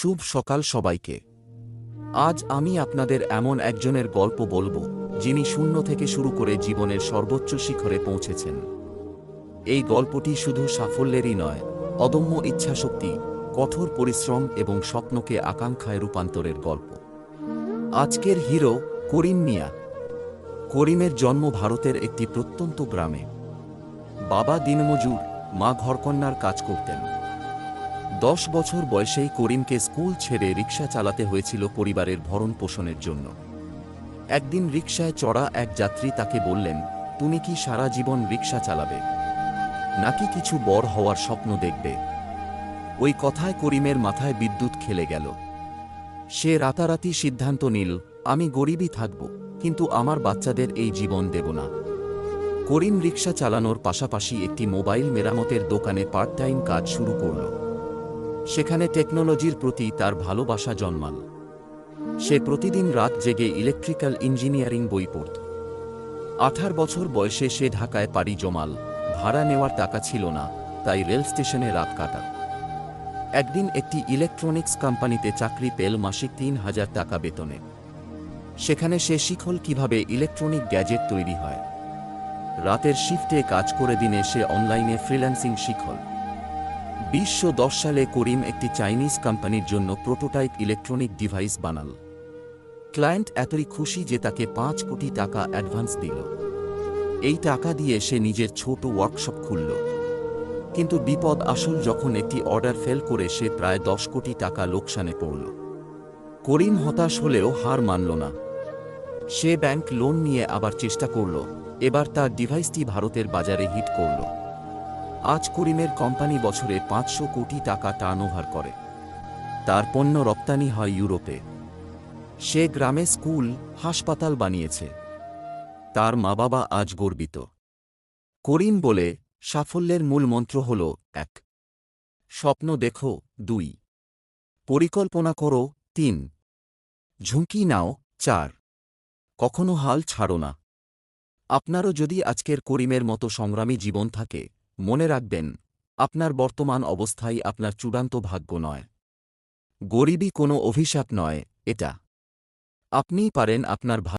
শুভ সকাল সবাইকে। আজ আমি আপনাদের এমন একজনের গল্প বলবো যিনি শূন্য থেকে শুরু করে জীবনের সর্বোচ্চ শিখরে পৌঁছেছেন। এই গল্পটি শুধু সাফল্যেরই নয়, অদম্য ইচ্ছাশক্তি, কঠোর পরিশ্রম এবং স্বপ্নকে আকাঙ্ক্ষায় রূপান্তরের গল্প। আজকের হিরো করিম মিয়া। করিমের জন্ম ভারতের একটি প্রত্যন্ত গ্রামে। বাবা দিনমজুর, মা ঘরকন্নার কাজ করতেন। 10 বছর বয়সেই করিমকে স্কুল ছেড়ে রিকশা চালাতে হয়েছিল পরিবারের ভরণ পোষণের জন্য। একদিন রিকশায় চড়া এক যাত্রী তাকে বললেন, তুমি কি সারা জীবন রিকশা চালাবে, নাকি কিছু বড় হওয়ার স্বপ্ন দেখবে? ওই কথায় করিমের মাথায় বিদ্যুৎ খেলে গেল। সে রাতারাতি সিদ্ধান্ত নিল, আমি গরিবই থাকব, কিন্তু আমার বাচ্চাদের এই জীবন দেব না। করিম রিকশা চালানোর পাশাপাশি একটি মোবাইল মেরামতের দোকানে পার্ট টাইম কাজ শুরু করল। সেখানে টেকনোলজির প্রতি তার ভালোবাসা জন্মাল। সে প্রতিদিন রাত জেগে ইলেকট্রিক্যাল ইঞ্জিনিয়ারিং বই পড়ত। 18 বছর বয়সে সে ঢাকায় পাড়ি জমাল। ভাড়া নেওয়ার টাকা ছিল না, তাই রেল স্টেশনে রাত কাটাল। একদিন একটি ইলেকট্রনিক্স কোম্পানিতে চাকরি পেল মাসিক 3000 টাকা বেতনে। সেখানে সে শিখল কিভাবে ইলেকট্রনিক গ্যাজেট তৈরি হয়। রাতের শিফটে কাজ করে দিনে সে অনলাইনে ফ্রিল্যান্সিং শিখল। 2010 সালে করিম একটি চাইনিজ কোম্পানির জন্য প্রোটোটাইপ ইলেকট্রনিক ডিভাইস বানাল। ক্লায়েন্ট এতই খুশি যে তাকে 5 কোটি টাকা অ্যাডভান্স দিল। এই টাকা দিয়ে সে নিজের ছোট ওয়ার্কশপ খুলল। কিন্তু বিপদ আসল যখন একটি অর্ডার ফেল করে সে প্রায় 10 কোটি টাকা লোকসানে পড়ল। করিম হতাশ হলেও হার মানল না। সে ব্যাংক লোন নিয়ে আবার চেষ্টা করল। এবার তার ডিভাইসটি ভারতের বাজারে হিট করল। আজ করিমের কোম্পানি বছরে 500 কোটি টাকা টার্নওভার করে। তার পণ্য রপ্তানি হয় ইউরোপে। সে গ্রামে স্কুল, হাসপাতাল বানিয়েছে। তার মা বাবা আজ গর্বিত। করিম বলে, সাফল্যের মূল মন্ত্র হল 1. স্বপ্ন দেখো, 2. পরিকল্পনা করো, 3. ঝুঁকি নাও, 4. কখনো হাল ছাড়ো না। আপনারও যদি আজকের করিমের মতো সংগ্রামী জীবন থাকে, মনে রাখবেন, আপনার বর্তমান অবস্থাই আপনার চূড়ান্ত ভাগ্য নয়। গরিবই কোনো অভিশাপ নয়, এটা আপনিই পারেন আপনার